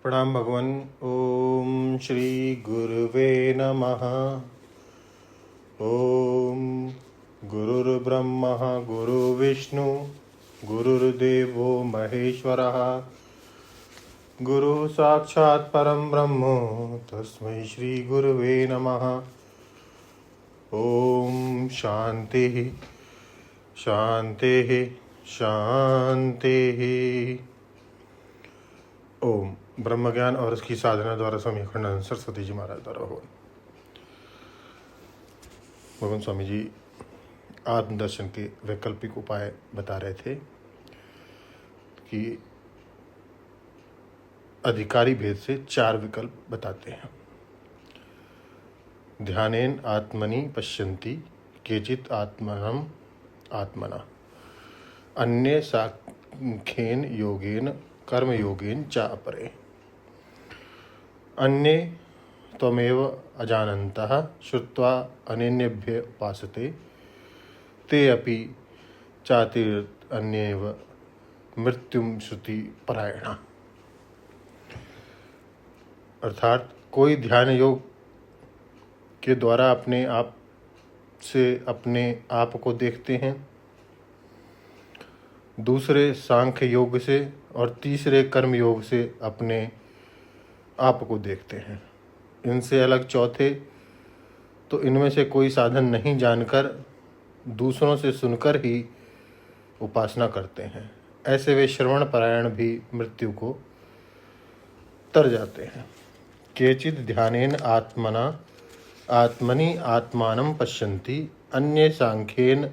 प्रणाम भगवान। ओम श्री गुरुवे नमः। ओम गुरुर्ब्रह्मा गुरुर्विष्णु गुरुर्देवो महेश्वरः गुरु साक्षात् परम ब्रह्म तस्मै श्री गुरुवे नमः। ओम शांति शांति शांति। ओम ब्रह्म ज्ञान और उसकी साधना द्वारा स्वामी अखंडानंद सरस्वती जी महाराज द्वारा हो। भगवान स्वामी जी आत्मदर्शन के वैकल्पिक उपाय बता रहे थे कि अधिकारी भेद से 4 विकल्प बताते हैं। ध्यानेन आत्मनि पश्यन्ति केचित् आत्मनम आत्मना अन्ये सांख्येन योगेन कर्म योगेन च अपरे अन्ये त्वमेव अजानन्तः श्रुत्वा अनेन्यभ्य उपासते ते अपि चातिरन्येव मृत्युम श्रुति परायणा। अर्थात कोई ध्यान योग के द्वारा अपने आप से अपने आप को देखते हैं, दूसरे सांख्य योग से और तीसरे कर्म योग से अपने आप को देखते हैं। इनसे अलग चौथे तो इनमें से कोई साधन नहीं जानकर दूसरों से सुनकर ही उपासना करते हैं। ऐसे वे श्रवण परायण भी मृत्यु को तर जाते हैं। केचित् ध्यानेन आत्मना आत्मनि आत्मानं पश्यन्ति अन्ये सांख्येन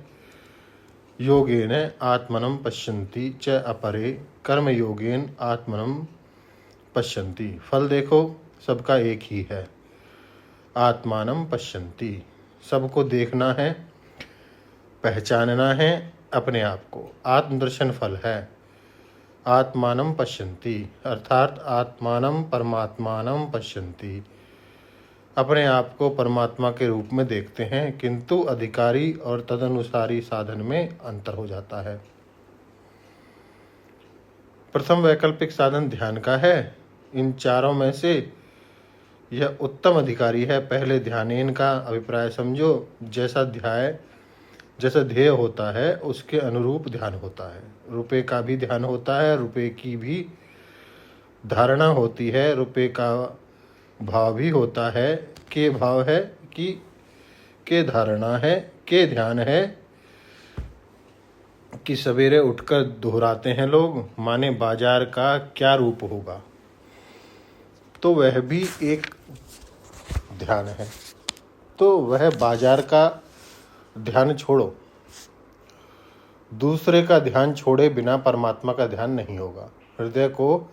योगेन आत्मनं पश्यन्ति च अपरे कर्म योगेन आत्मनं पश्यन्ति। फल देखो सबका एक ही है, आत्मानं पश्यन्ति। सबको देखना है, पहचानना है अपने आप को। आत्मदर्शन फल है, आत्मानं पश्यन्ति अर्थात आत्मानं परमात्मानं पश्यन्ति। अपने आप को परमात्मा के रूप में देखते हैं, किंतु अधिकारी और तदनुसारी साधन में अंतर हो जाता है। प्रथम वैकल्पिक साधन ध्ययन का है। इन चारों में से यह उत्तम अधिकारी है। पहले ध्यानेन का अभिप्राय समझो। जैसा ध्येय होता है उसके अनुरूप ध्यान होता है। रुपए का भी ध्यान होता है, रुपए की भी धारणा होती है, रुपए का भाव भी होता है। के भाव है के धारणा है, के ध्यान है कि सवेरे उठकर दोहराते हैं लोग, माने बाजार का क्या रूप होगा, तो वह भी एक ध्यान है। तो वह बाजार का ध्यान छोड़ो, दूसरे का ध्यान छोड़े बिना परमात्मा का ध्यान नहीं होगा। हृदय को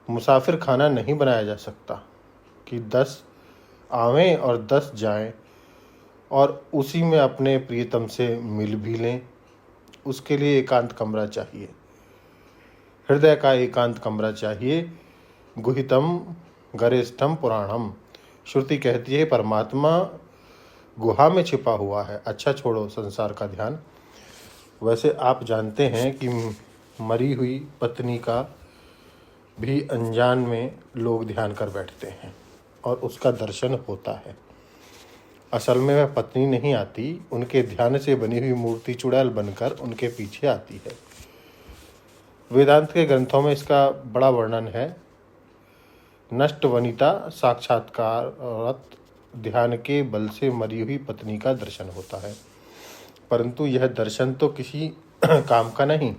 मुसाफिर खाना नहीं बनाया जा सकता कि 10 आवें और 10 जाएं और उसी में अपने प्रियतम से मिल भी लें। उसके लिए एकांत कमरा चाहिए, हृदय का एकांत कमरा चाहिए। गुहितम गरेष्ठम पुराणम। श्रुति कहती है परमात्मा गुहा में छिपा हुआ है। अच्छा छोड़ो संसार का ध्यान। वैसे आप जानते हैं कि मरी हुई पत्नी का भी अनजान में लोग ध्यान कर बैठते हैं और उसका दर्शन होता है। असल में वह पत्नी नहीं आती, उनके ध्यान से बनी हुई मूर्ति चुड़ैल बनकर उनके पीछे आती है। वेदांत के ग्रंथों में इसका बड़ा वर्णन है। नष्ट वनिता साक्षात्कारत ध्यान के बल से मरी हुई पत्नी का दर्शन होता है, परंतु यह दर्शन तो किसी काम का नहीं।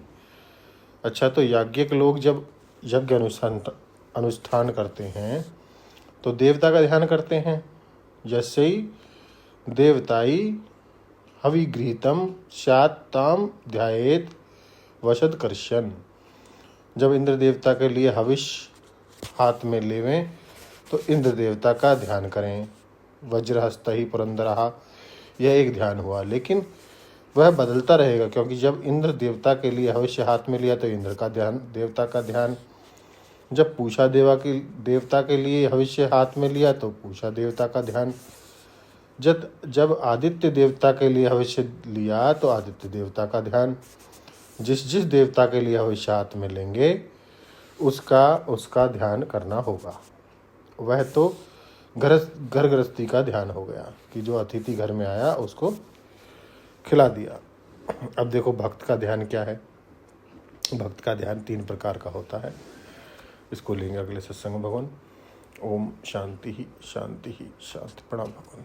अच्छा, तो याज्ञिक लोग जब यज्ञ अनुष्ठान करते हैं तो देवता का ध्यान करते हैं। जैसे ही देवताई हविगृहीतम स्यात्ताम ध्यायेत वशद कर्षण। जब इंद्र देवता के लिए हविष्य हाथ में लेवें तो इंद्र देवता का ध्यान करें। वज्रहस्त ही पुरंदरहा, यह एक ध्यान हुआ, लेकिन वह बदलता रहेगा, क्योंकि जब इंद्र देवता के लिए हविष्य हाथ में लिया तो इंद्र का ध्यान, देवता का ध्यान। जब पूषा देवता के लिए हविष्य हाथ में लिया तो पूषा देवता का ध्यान। जब आदित्य देवता के लिए हविष्य लिया तो आदित्य देवता का ध्यान। जिस जिस देवता के लिए हविष्य हाथ में लेंगे उसका ध्यान करना होगा। वह तो घर गृहस्थी का ध्यान हो गया कि जो अतिथि घर में आया उसको खिला दिया। अब देखो भक्त का ध्यान क्या है। भक्त का ध्यान 3 प्रकार का होता है। इसको लेंगे अगले सत्संग में भगवान। ओम शांति ही शांति ही शांति। प्रणाम भगवान।